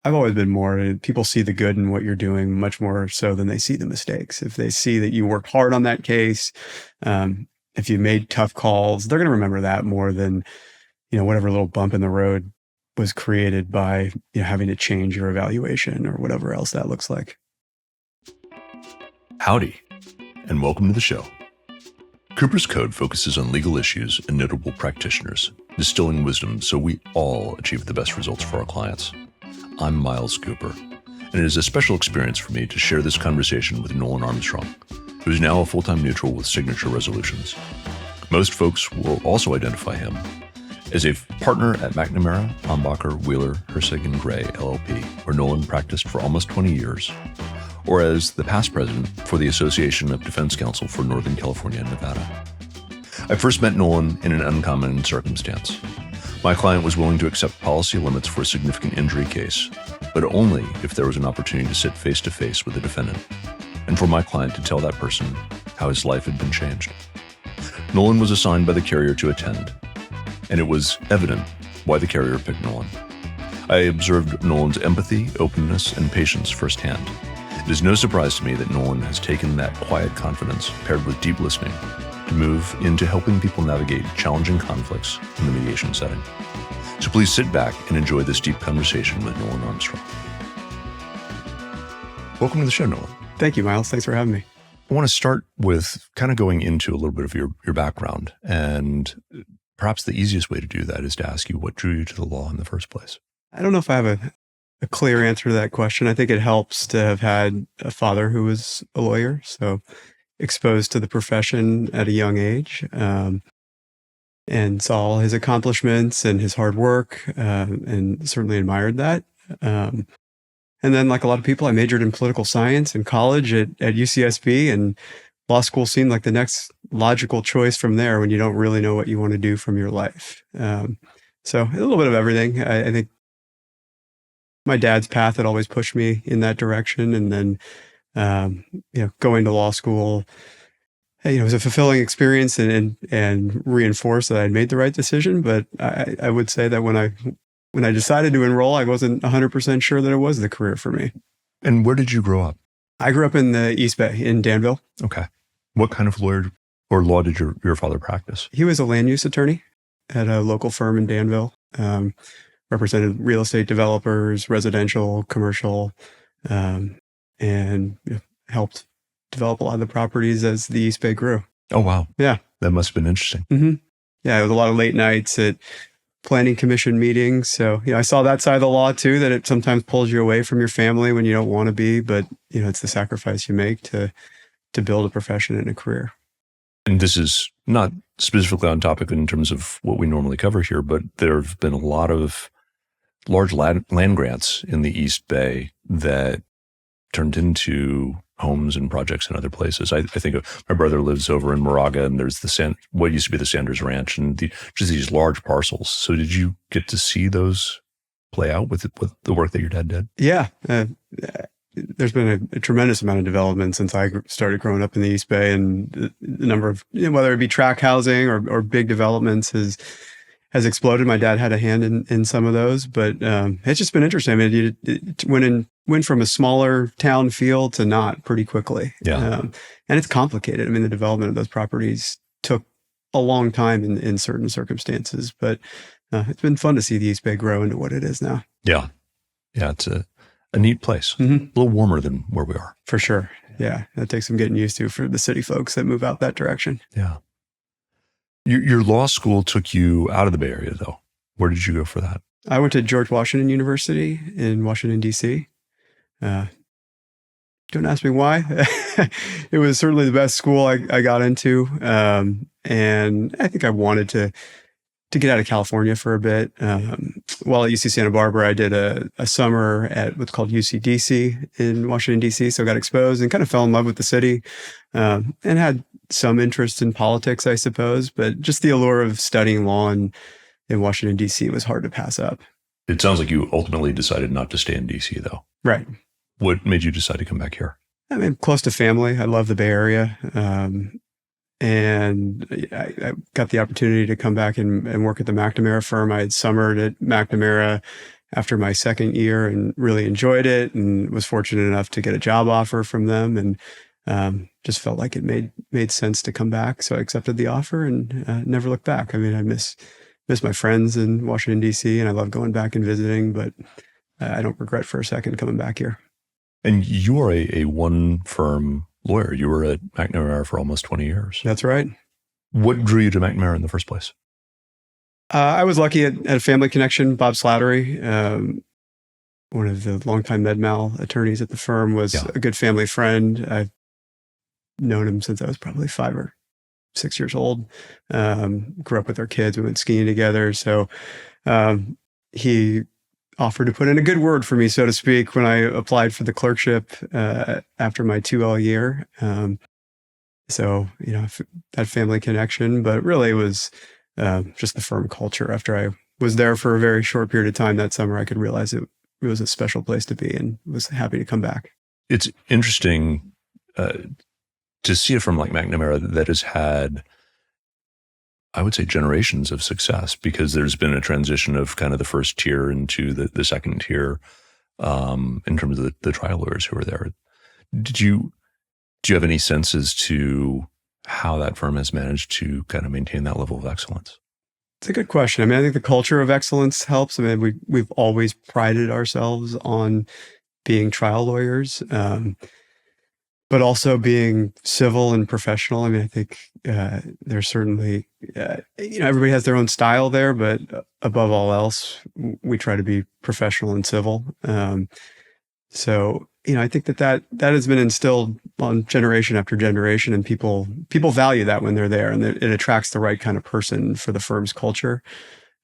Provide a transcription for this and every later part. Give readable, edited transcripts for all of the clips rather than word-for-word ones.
I've always been more, people see the good in what you're doing much more so than they see the mistakes. If they see that you worked hard on that case, if you made tough calls, they're going to remember that more than, whatever little bump in the road was created by, having to change your evaluation or whatever else that looks like. Howdy, and welcome to the show. Cooper's Code focuses on legal issues and notable practitioners, distilling wisdom so we all achieve the best results for our clients. I'm Miles Cooper, and it is a special experience for me to share this conversation with Nolan Armstrong, who is now a full-time neutral with Signature Resolutions. Most folks will also identify him as a partner at McNamara, Ambacher, Wheeler, Hirsig Gray, LLP, where Nolan practiced for almost 20 years, or as the past president for the Association of Defense Counsel for Northern California and Nevada. I first met Nolan in an uncommon circumstance. My client was willing to accept policy limits for a significant injury case, but only if there was an opportunity to sit face-to-face with the defendant, and for my client to tell that person how his life had been changed. Nolan was assigned by the carrier to attend, and it was evident why the carrier picked Nolan. I observed Nolan's empathy, openness, and patience firsthand. It is no surprise to me that Nolan has taken that quiet confidence paired with deep listening to move into helping people navigate challenging conflicts in the mediation setting. So please sit back and enjoy this deep conversation with Nolan Armstrong. Welcome to the show, Nolan. Thank you, Miles. Thanks for having me. I want to start with kind of going into a little bit of your background, and perhaps the easiest way to do that is to ask you what drew you to the law in the first place. I don't know if I have a clear answer to that question. I think it helps to have had a father who was a lawyer, so exposed to the profession at a young age, and saw his accomplishments and his hard work, and certainly admired that. And then, like a lot of people, I majored in political science in college at UCSB, and law school seemed like the next logical choice from there when you don't really know what you want to do from your life. So a little bit of everything. I think my dad's path had always pushed me in that direction. And then, going to law school, it was a fulfilling experience and reinforced that I'd made the right decision. But I would say that when I decided to enroll, I wasn't 100% sure that it was the career for me. And where did you grow up? I grew up in the East Bay in Danville. Okay. What kind of lawyer or law did your father practice? He was a land use attorney at a local firm in Danville. Represented real estate developers, residential, commercial, and helped develop a lot of the properties as the East Bay grew. Oh, wow. Yeah. That must have been interesting. Mm-hmm. Yeah, it was a lot of late nights at planning commission meetings. So, I saw that side of the law too, that it sometimes pulls you away from your family when you don't want to be, but, it's the sacrifice you make to build a profession and a career. And this is not specifically on topic in terms of what we normally cover here, but there have been a lot of large land grants in the East Bay that turned into homes and projects in other places. I think my brother lives over in Moraga, and there's what used to be the Sanders Ranch, and just these large parcels. So did you get to see those play out with the work that your dad did? Yeah. There's been a tremendous amount of development since I started growing up in the East Bay, and the number of, whether it be tract housing or big developments has exploded. My dad had a hand in some of those, but it's just been interesting. I mean, it went from a smaller town feel to not pretty quickly. Yeah. And it's complicated. I mean, the development of those properties took a long time in certain circumstances, but it's been fun to see the East Bay grow into what it is now. Yeah. Yeah, it's a neat place. Mm-hmm. A little warmer than where we are. For sure. Yeah. That takes some getting used to for the city folks that move out that direction. Yeah. Your law school took you out of the Bay Area, though. Where did you go for that? I went to George Washington University in Washington, D.C. Don't ask me why. It was certainly the best school I got into. And I think I wanted to get out of California for a bit. While at UC Santa Barbara, I did a summer at what's called UC-DC in Washington, D.C. So I got exposed and kind of fell in love with the city, and had some interest in politics, I suppose. But just the allure of studying law in Washington, D.C. was hard to pass up. It sounds like you ultimately decided not to stay in D.C., though. Right. What made you decide to come back here? I mean, close to family. I love the Bay Area. And I got the opportunity to come back and work at the McNamara firm. I had summered at McNamara, after my second year and really enjoyed it, and was fortunate enough to get a job offer from them, and just felt like it made sense to come back. So I accepted the offer and never looked back. I mean, I miss my friends in Washington, D.C., and I love going back and visiting, but I don't regret for a second coming back here. And you are a one-firm lawyer. You were at McNamara for almost 20 years. That's right. What drew you to McNamara in the first place? I was lucky at a family connection. Bob Slattery, one of the longtime med-mal attorneys at the firm, was a good family friend. I've known him since I was probably 5 or 6 years old. Grew up with our kids. We went skiing together. So he offered to put in a good word for me, so to speak, when I applied for the clerkship after my 2L year. So, that family connection, but really it was just the firm culture. After I was there for a very short period of time that summer, I could realize it was a special place to be, and was happy to come back. It's interesting to see a firm like McNamara that has had, I would say, generations of success, because there's been a transition of kind of the first tier into the second tier in terms of the trial lawyers who are there. Do you have any sense as to how that firm has managed to kind of maintain that level of excellence? It's a good question. I mean, I think the culture of excellence helps. I mean, we've always prided ourselves on being trial lawyers, but also being civil and professional. I mean, I think there's certainly, everybody has their own style there, but above all else, we try to be professional and civil. So, I think that has been instilled on generation after generation, and people value that when they're there, and it attracts the right kind of person for the firm's culture.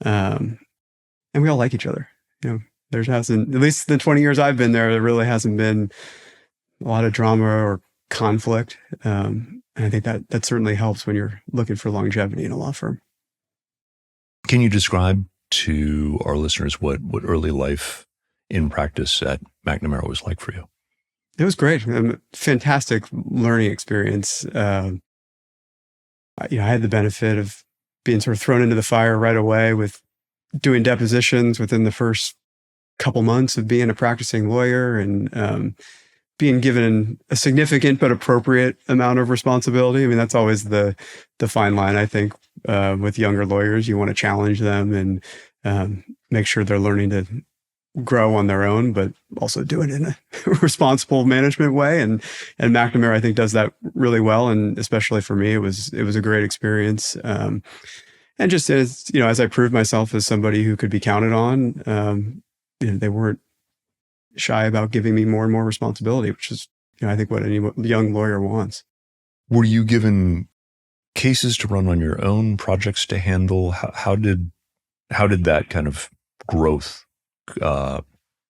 And we all like each other. There hasn't, at least the 20 years I've been there really hasn't been a lot of drama or conflict. And I think that certainly helps when you're looking for longevity in a law firm. Can you describe to our listeners what early life in practice at McNamara was like for you? It was great. Fantastic learning experience. I had the benefit of being sort of thrown into the fire right away with doing depositions within the first couple months of being a practicing lawyer, and being given a significant but appropriate amount of responsibility. I mean, that's always the fine line, I think, with younger lawyers. You want to challenge them and make sure they're learning to grow on their own, but also do it in a responsible management way. And McNamara, I think, does that really well. And especially for me, it was a great experience. And just as I proved myself as somebody who could be counted on, they weren't shy about giving me more and more responsibility, which is, I think, what any young lawyer wants. Were you given cases to run on your own, projects to handle? How did that kind of growth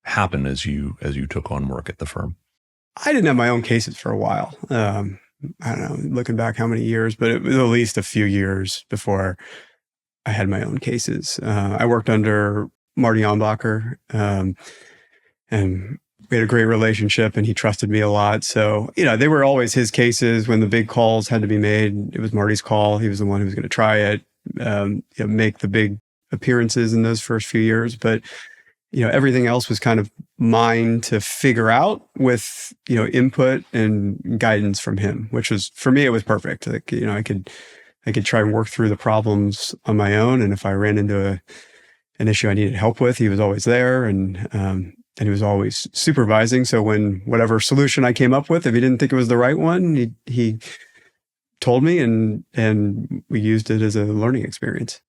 happen as you took on work at the firm? I didn't have my own cases for a while. I don't know, looking back how many years, but it was at least a few years before I had my own cases. I worked under Marty Ambacher, and we had a great relationship, and he trusted me a lot. So, they were always his cases. When the big calls had to be made, it was Marty's call. He was the one who was going to try it, make the big appearances in those first few years. But everything else was kind of mine to figure out with, input and guidance from him, which was, for me, it was perfect. Like, I could try and work through the problems on my own. And if I ran into an issue I needed help with, he was always there. And he was always supervising. So when whatever solution I came up with, if he didn't think it was the right one, he told me, and we used it as a learning experience.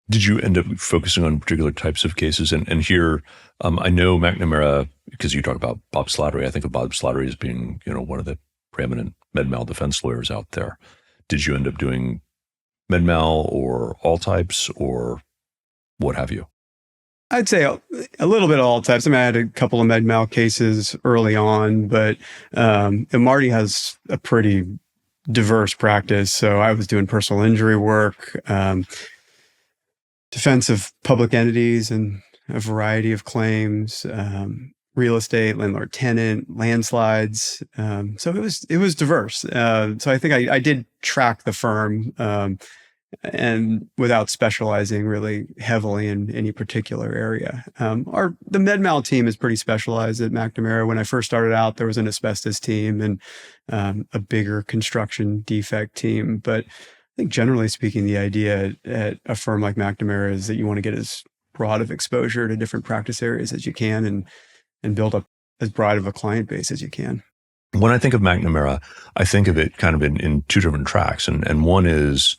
Did you end up focusing on particular types of cases? And here, I know McNamara, because you talk about Bob Slattery. I think of Bob Slattery as being, one of the preeminent med-mal defense lawyers out there. Did you end up doing med-mal or all types, or what have you? I'd say a little bit of all types. I mean, I had a couple of med-mal cases early on, but Marty has a pretty diverse practice. So I was doing personal injury work, defense of public entities and a variety of claims, real estate, landlord tenant, landslides. So it was diverse. So I think I did track the firm and without specializing really heavily in any particular area. The med mal team is pretty specialized at McNamara. When I first started out, there was an asbestos team and a bigger construction defect team. But I think generally speaking, the idea at a firm like McNamara is that you want to get as broad of exposure to different practice areas as you can and build up as broad of a client base as you can. When I think of McNamara, I think of it kind of in two different tracks. And one is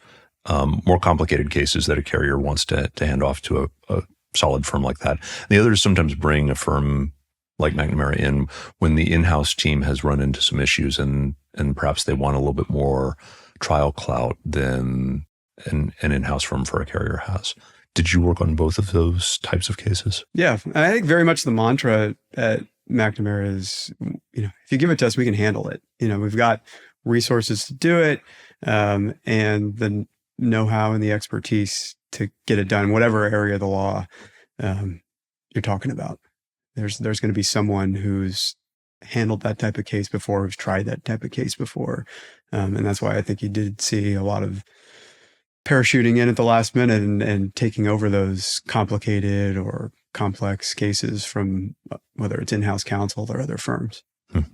more complicated cases that a carrier wants to hand off to a solid firm like that. The other is sometimes bring a firm like McNamara in when the in-house team has run into some issues and perhaps they want a little bit more trial clout than an in-house firm for a carrier has. Did you work on both of those types of cases? Yeah, I think very much the mantra at McNamara is, if you give it to us, we can handle it. We've got resources to do it, and the know-how and the expertise to get it done, whatever area of the law you're talking about. There's going to be someone who's handled that type of case before, who's tried that type of case before. And that's why I think you did see a lot of parachuting in at the last minute and taking over those complicated or complex cases from whether it's in-house counsel or other firms. Do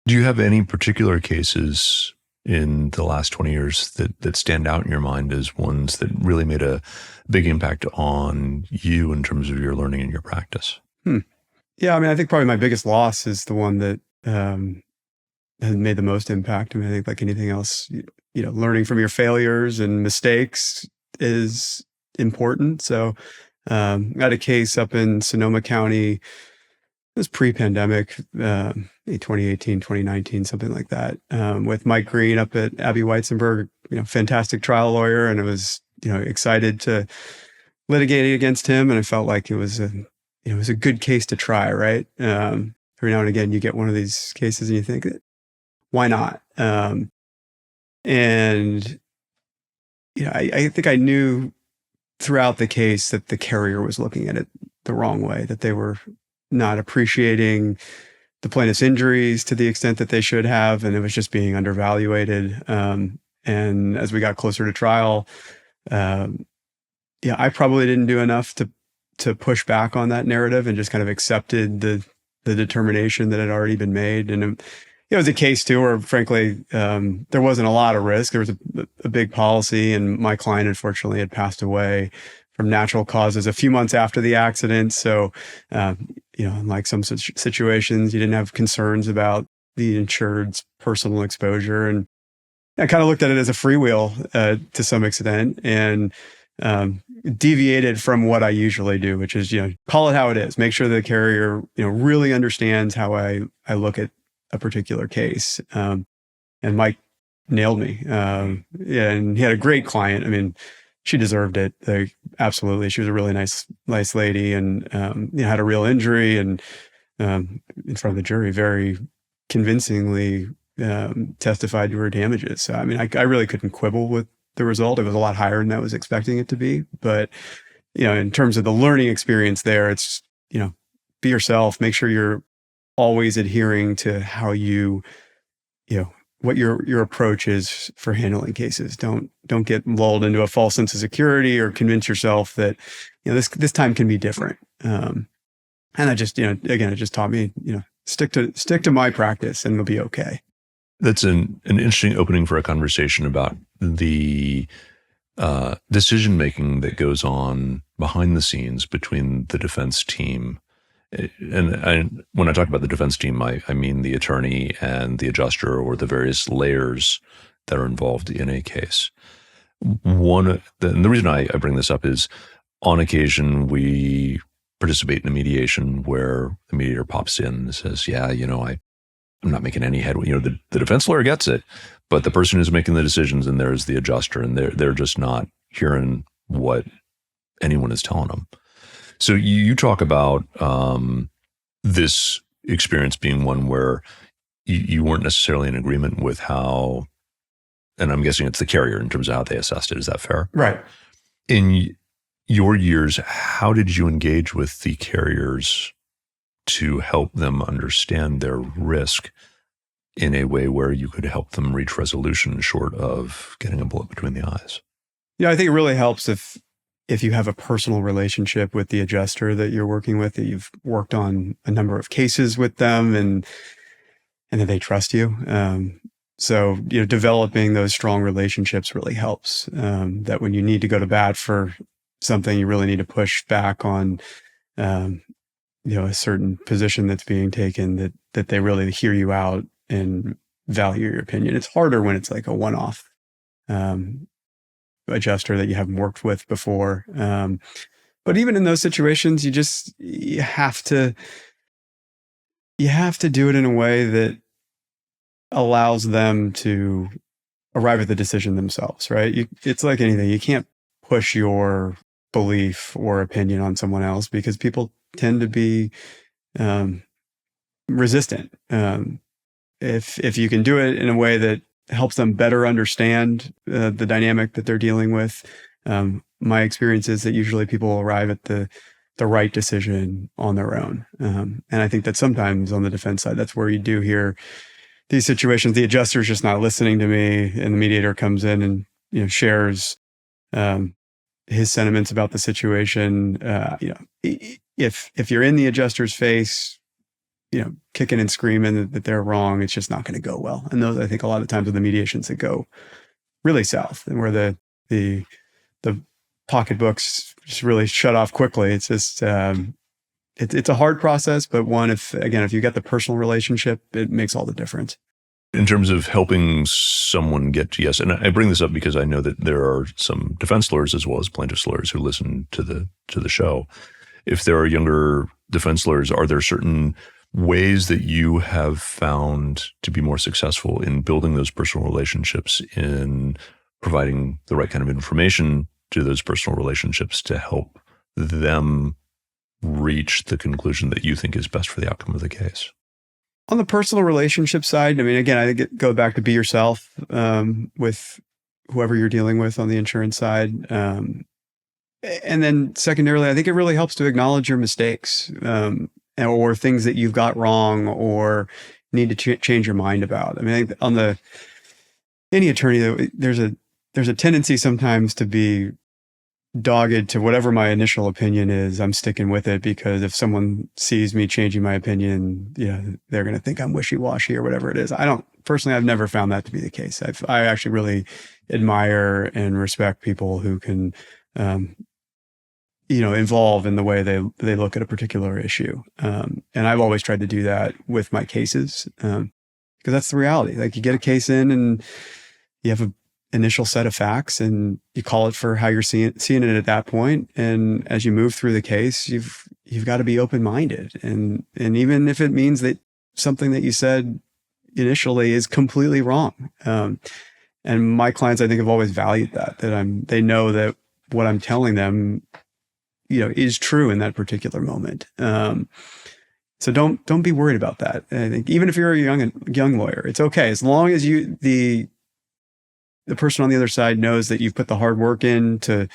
you have any particular cases in the last 20 years that stand out in your mind as ones that really made a big impact on you in terms of your learning and your practice? Yeah, I think probably my biggest loss is the one that has made the most impact. I think like anything else, learning from your failures and mistakes is important. So I had a case up in Sonoma County. It was pre-pandemic, 2018, 2019, something like that, with Mike Green up at Abbey Weitzenberg, fantastic trial lawyer. And I was, excited to litigate against him. And I felt like it was a good case to try, right? Every now and again, you get one of these cases and you think, why not? And I think I knew throughout the case that the carrier was looking at it the wrong way, that they were not appreciating the plaintiff's injuries to the extent that they should have, and it was just being undervaluated. And as we got closer to trial, I probably didn't do enough to push back on that narrative and just kind of accepted the determination that had already been made. And it was a case too where, frankly, there wasn't a lot of risk. There was a big policy, and my client unfortunately had passed away from natural causes a few months after the accident. So, unlike some situations, you didn't have concerns about the insured's personal exposure. And I kind of looked at it as a freewheel to some extent, and deviated from what I usually do, which is, call it how it is. Make sure the carrier, really understands how I look at a particular case. And Mike nailed me. And he had a great client. She deserved it. Absolutely. She was a really nice lady, and had a real injury, and in front of the jury, very convincingly testified to her damages. So, I really couldn't quibble with the result. It was a lot higher than I was expecting it to be. But, in terms of the learning experience there, it's, be yourself, make sure you're always adhering to how what your approach is for handling cases. Don't get lulled into a false sense of security or convince yourself that, this time can be different. And I just, again, it just taught me, stick to my practice and it'll be okay. That's an interesting opening for a conversation about the decision-making that goes on behind the scenes between the defense team. And when I talk about the defense team, I mean the attorney and the adjuster, or the various layers that are involved in a case. And the reason I bring this up is, on occasion, we participate in a mediation where the mediator pops in and says, I'm not making any headway. The defense lawyer gets it, but the person who's making the decisions, and there's the adjuster, and they're just not hearing what anyone is telling them. So you talk about this experience being one where you weren't necessarily in agreement with how, and I'm guessing it's the carrier in terms of how they assessed it. Is that fair? Right. In your years, how did you engage with the carriers to help them understand their risk in a way where you could help them reach resolution short of getting a bullet between the eyes? I think it really helps if you have a personal relationship with the adjuster that you're working with, that you've worked on a number of cases with them, and that they trust you. So developing those strong relationships really helps. That when you need to go to bat for something, you really need to push back on, a certain position that's being taken, that they really hear you out and value your opinion. It's harder when it's like a one-off adjuster that you haven't worked with before. But even in those situations, you have to do it in a way that allows them to arrive at the decision themselves, right? It's like anything. You can't push your belief or opinion on someone else, because people tend to be resistant. If you can do it in a way that helps them better understand the dynamic that they're dealing with, my experience is that usually people arrive at the right decision on their own. And I think that sometimes on the defense side, that's where you do hear these situations. The adjuster's just not listening to me, and the mediator comes in and shares his sentiments about the situation. If you're in the adjuster's face, kicking and screaming that they're wrong, it's just not going to go well. And those, I think, a lot of times are the mediations that go really south, and where the pocketbooks just really shut off quickly. It's just it's a hard process, but one, if you get the personal relationship, it makes all the difference. In terms of helping someone get to yes, and I bring this up because I know that there are some defense lawyers as well as plaintiffs lawyers who listen to the show. If there are younger defense lawyers, are there certain ways that you have found to be more successful in building those personal relationships, in providing the right kind of information to those personal relationships to help them reach the conclusion that you think is best for the outcome of the case? On the personal relationship side, again, I think it go back to be yourself with whoever you're dealing with on the insurance side. And then secondarily, I think it really helps to acknowledge your mistakes or things that you've got wrong or need to change your mind about. I think on any attorney, there's a tendency sometimes to be dogged to whatever my initial opinion is. I'm sticking with it, because if someone sees me changing my opinion, they're going to think I'm wishy-washy or whatever it is. I've never found that to be the case. I actually really admire and respect people who can, involve in the way they look at a particular issue. And I've always tried to do that with my cases, because that's the reality. Like, you get a case in and you have a initial set of facts, and you call it for how you're seeing it at that point. And as you move through the case, you've got to be open-minded. And even if it means that something that you said initially is completely wrong. And my clients, I think, have always valued that they know that what I'm telling them, is true in that particular moment. So don't be worried about that. I think even if you're a young lawyer, it's okay. As long as the person on the other side knows that you've put the hard work in to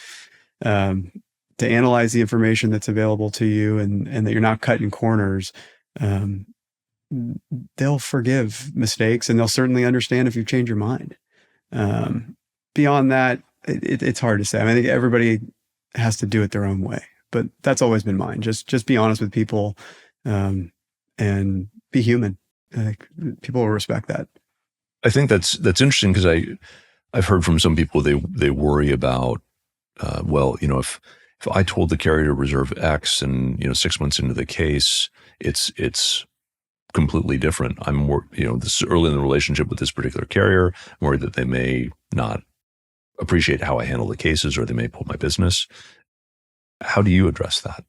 analyze the information that's available to you, and that you're not cutting corners, they'll forgive mistakes, and they'll certainly understand if you change your mind. Beyond that, it's hard to say. I think everybody has to do it their own way, but that's always been mine. Just be honest with people, and be human. People will respect that. I think that's interesting, because I've heard from some people they worry about, if I told the carrier to reserve X and 6 months into the case, it's completely different. I'm more, this is early in the relationship with this particular carrier. I'm worried that they may not appreciate how I handle the cases, or they may pull my business. How do you address that?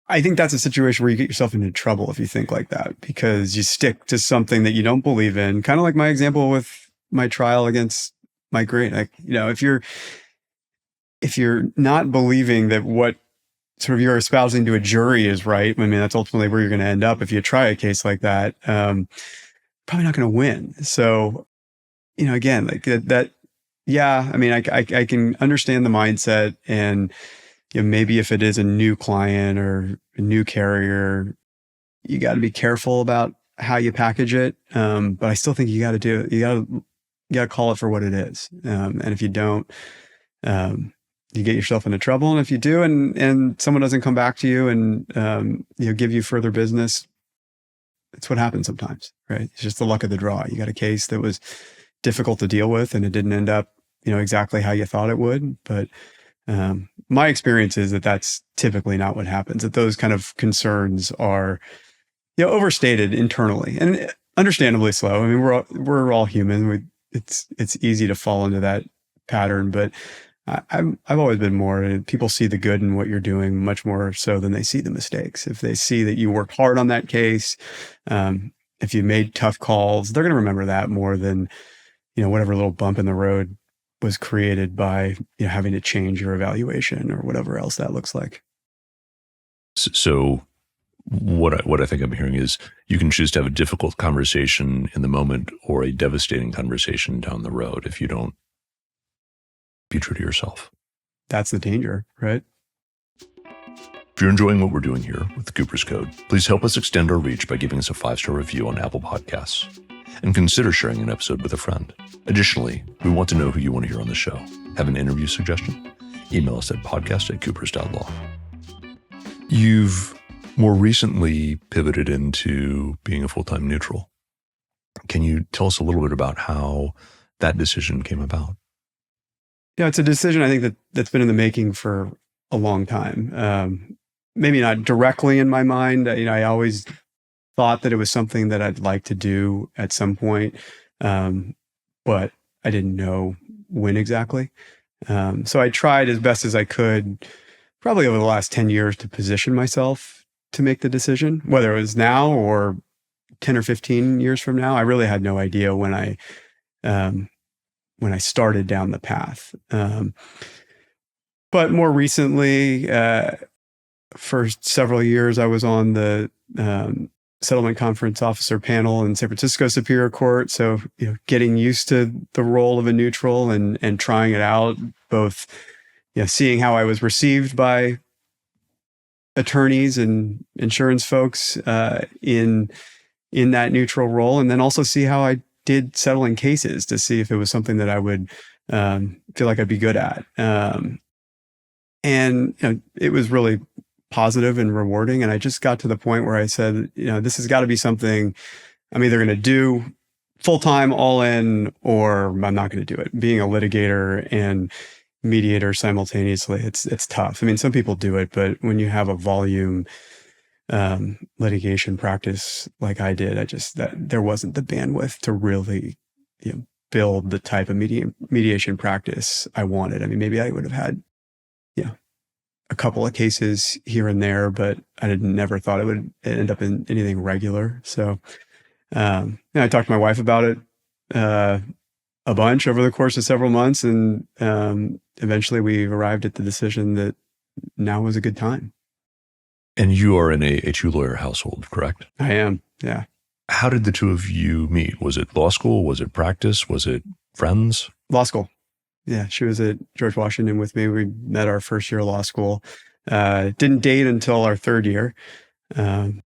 I think that's a situation where you get yourself into trouble if you think like that, because you stick to something that you don't believe in. Kind of like my example with my trial against Mike Green. If you're not believing that what sort of you're espousing to a jury is right, that's ultimately where you're going to end up. If you try a case like that, probably not going to win. So, again, like that. Yeah. I can understand the mindset, and maybe if it is a new client or a new carrier, you got to be careful about how you package it. But I still think you got to do it. You got to call it for what it is. And if you don't, you get yourself into trouble. And if you do, and someone doesn't come back to you and, give you further business, it's what happens sometimes, right? It's just the luck of the draw. You got a case that was difficult to deal with and it didn't end up, exactly how you thought it would. But my experience is that that's typically not what happens, that those kind of concerns are, overstated internally and understandably so. I mean, we're all human. It's easy to fall into that pattern, but I've always been more, people see the good in what you're doing much more so than they see the mistakes. If they see that you worked hard on that case, if you made tough calls, they're going to remember that more than, whatever little bump in the road was created by, having to change your evaluation or whatever else that looks like. So what I think I'm hearing is you can choose to have a difficult conversation in the moment or a devastating conversation down the road if you don't be true to yourself. That's the danger, right? If you're enjoying what we're doing here with the Cooper's Code, please help us extend our reach by giving us a 5-star review on Apple Podcasts and consider sharing an episode with a friend. Additionally, we want to know who you want to hear on the show. Have an interview suggestion? Email us at podcast@coopers.law. You've more recently pivoted into being a full-time neutral. Can you tell us a little bit about how that decision came about? Yeah, it's a decision I think that's been in the making for a long time. Maybe not directly in my mind. I always thought that it was something that I'd like to do at some point, but I didn't know when exactly. So I tried as best as I could, probably over the last 10 years, to position myself to make the decision, whether it was now or 10 or 15 years from now. I really had no idea when I started down the path. But more recently, for several years, I was on the settlement conference officer panel in San Francisco Superior Court. So, getting used to the role of a neutral and trying it out, both, seeing how I was received by attorneys and insurance folks in that neutral role, and then also see how I did settling cases to see if it was something that I would feel like I'd be good at. And it was really positive and rewarding. And I just got to the point where I said, this has got to be something I'm either going to do full-time, all in, or I'm not going to do it. Being a litigator and mediator simultaneously, it's tough. I mean, some people do it, but when you have a volume litigation practice like I did, there wasn't the bandwidth to really, build the type of mediation practice I wanted. I mean, maybe I would have had, a couple of cases here and there, but I never thought it would end up in anything regular. So, I talked to my wife about it a bunch over the course of several months, and eventually we arrived at the decision that now was a good time. And you are in a two-lawyer household, correct? I am, yeah. How did the two of you meet? Was it law school? Was it practice? Was it friends? Law school. Yeah, she was at George Washington with me. We met our first year of law school. Didn't date until our third year. And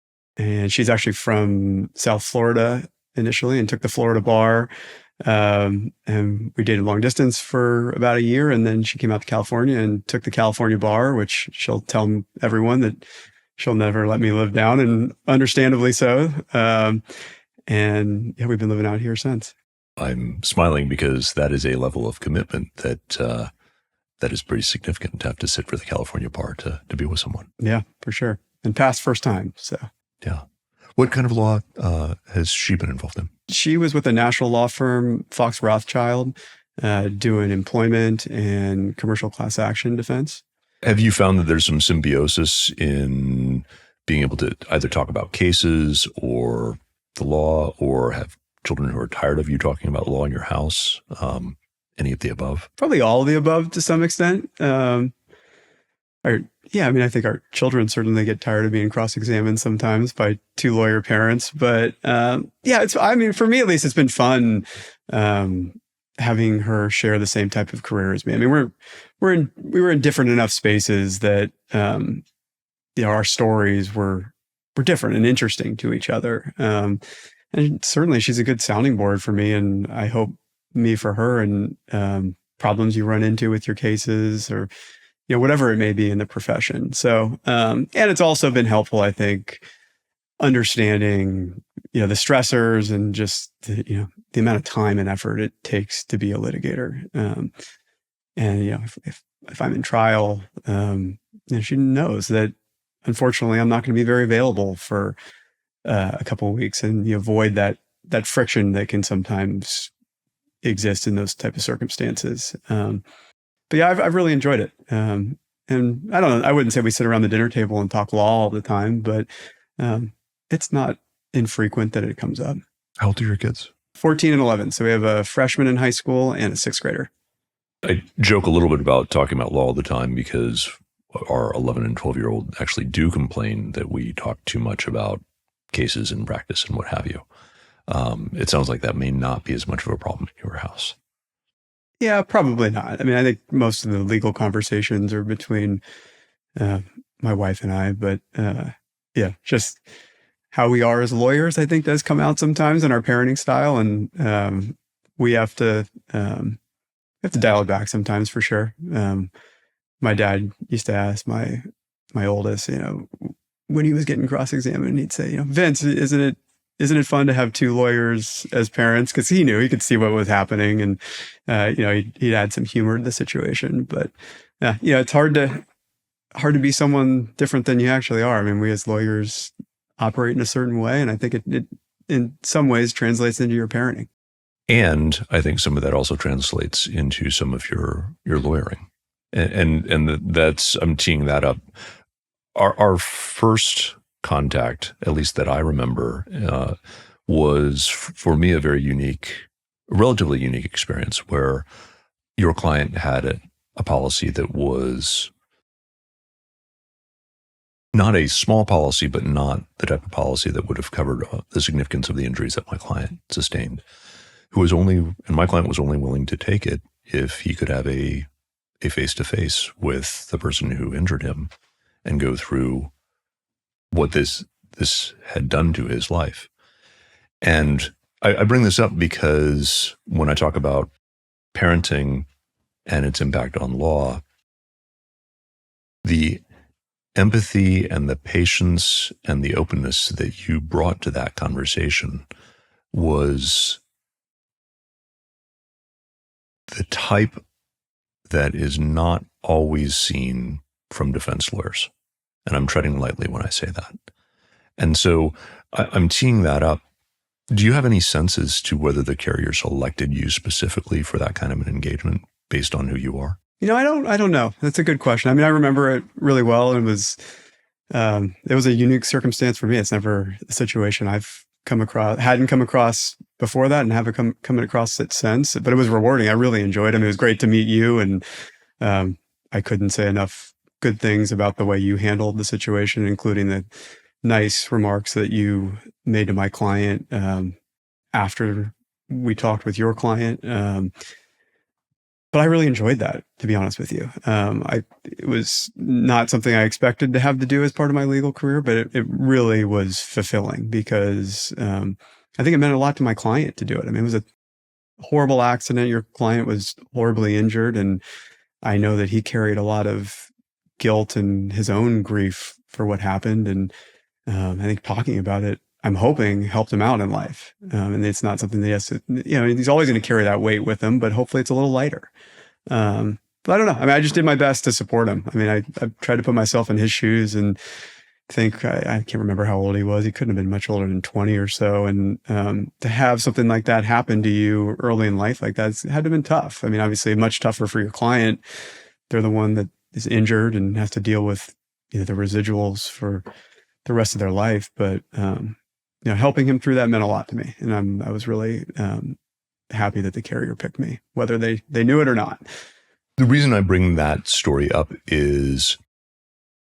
she's actually from South Florida initially and took the Florida bar. And we dated long distance for about a year. And then she came out to California and took the California bar, which she'll tell everyone that she'll never let me live down, and understandably so. And yeah, we've been living out here since. I'm smiling because that is a level of commitment that is pretty significant to have to sit for the California bar to be with someone. Yeah, for sure. And past first time. So yeah. What kind of law has she been involved in? She was with a national law firm, Fox Rothschild, doing employment and commercial class action defense. Have you found that there's some symbiosis in being able to either talk about cases or the law, or have children who are tired of you talking about law in your house? Any of the above? Probably all of the above to some extent. I think our children certainly get tired of being cross-examined sometimes by two lawyer parents. But for me at least, it's been fun having her share the same type of career as me. I mean, we were in different enough spaces that our stories were different and interesting to each other. And certainly she's a good sounding board for me, and I hope me for her. And problems you run into with your cases, or whatever it may be in the profession. So, and it's also been helpful, I think, understanding the stressors and just the amount of time and effort it takes to be a litigator. And if I'm in trial, she knows that unfortunately I'm not going to be very available for a couple of weeks, and you avoid that friction that can sometimes exist in those type of circumstances. But yeah, I've really enjoyed it. And I don't know, I wouldn't say we sit around the dinner table and talk law all the time, but it's not infrequent that it comes up. How old are your kids? 14 and 11. So we have a freshman in high school and a sixth grader. I joke a little bit about talking about law all the time because our 11 and 12-year-old actually do complain that we talk too much about cases and practice and what have you. It sounds like that may not be as much of a problem in your house. Yeah, probably not. I mean, I think most of the legal conversations are between my wife and I, but yeah, just how we are as lawyers, I think, does come out sometimes in our parenting style, and we have to dial it back sometimes for sure. My dad used to ask my oldest, when he was getting cross-examined, he'd say, Vince, isn't it fun to have two lawyers as parents? Because he knew, he could see what was happening, and he'd add some humor to the situation. But it's hard to be someone different than you actually are. I mean, we as lawyers operate in a certain way, and I think it in some ways translates into your parenting. And I think some of that also translates into some of your lawyering, and that's, I'm teeing that up. Our first contact, at least that I remember, was for me a relatively unique experience where your client had a policy that was not a small policy, but not the type of policy that would have covered the significance of the injuries that my client sustained. And my client was only willing to take it if he could have a face-to-face with the person who injured him and go through what this had done to his life. And I bring this up because when I talk about parenting and its impact on law, the empathy and the patience and the openness that you brought to that conversation was the type that is not always seen from defense lawyers. And I'm treading lightly when I say that. And so I'm teeing that up. Do you have any sense as to whether the carrier selected you specifically for that kind of an engagement based on who you are? I don't know. That's a good question. I mean, I remember it really well. It was a unique circumstance for me. It's never a situation I've hadn't come across before that, and haven't come across it since. But it was rewarding. I really enjoyed it. It was great to meet you, and I couldn't say enough good things about the way you handled the situation, including the nice remarks that you made to my client after we talked with your client. But I really enjoyed that, to be honest with you. It was not something I expected to have to do as part of my legal career, but it really was fulfilling because I think it meant a lot to my client to do it. I mean, it was a horrible accident. Your client was horribly injured, and I know that he carried a lot of guilt and his own grief for what happened. And I think talking about it, I'm hoping, helped him out in life. And it's not something that he has to, he's always going to carry that weight with him, but hopefully it's a little lighter. But I don't know. I mean, I just did my best to support him. I mean, I tried to put myself in his shoes and think, I can't remember how old he was. He couldn't have been much older than 20 or so. And to have something like that happen to you early in life like that, it had to have been tough. I mean, obviously much tougher for your client. They're the one that is injured and has to deal with the residuals for the rest of their life. But helping him through that meant a lot to me, and I was really happy that the carrier picked me, whether they knew it or not. The reason I bring that story up is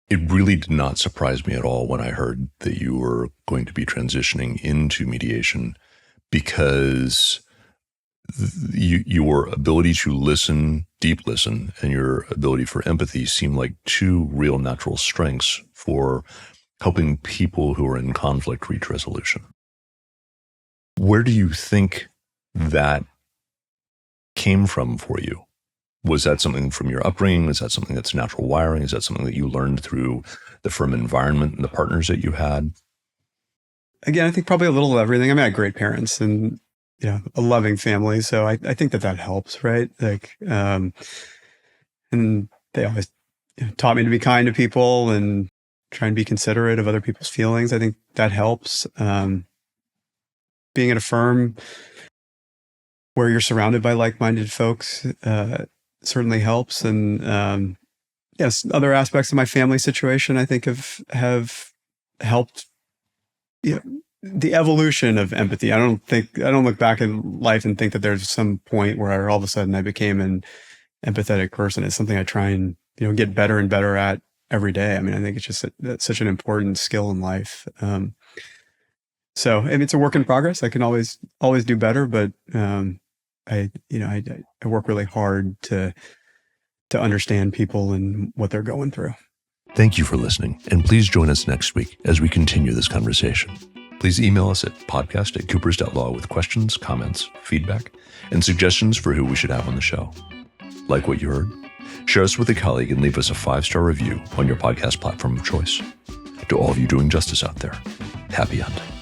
it really did not surprise me at all when I heard that you were going to be transitioning into mediation, because your ability to listen, deep listen, and your ability for empathy seem like two real natural strengths for helping people who are in conflict reach resolution. Where do you think that came from for you? Was that something from your upbringing? Is that something that's natural wiring? Is that something that you learned through the firm environment and the partners that you had? Again, I think probably a little of everything. I mean, I had great parents and a loving family, so I think that helps, right? Like, and they always taught me to be kind to people and try and be considerate of other people's feelings. I think that helps. Being at a firm where you're surrounded by like-minded folks certainly helps. And yes, other aspects of my family situation I think have helped. The evolution of empathy. I don't look back in life and think that there's some point where all of a sudden I became an empathetic person. It's something I try and get better and better at every day. I mean, I think it's just that's such an important skill in life. So if it's a work in progress, I can always do better. But I work really hard to understand people and what they're going through. Thank you for listening, and please join us next week as we continue this conversation. Please email us at podcast@coopers.law with questions, comments, feedback, and suggestions for who we should have on the show. Like what you heard? Share us with a colleague and leave us a 5-star review on your podcast platform of choice. To all of you doing justice out there, happy hunting.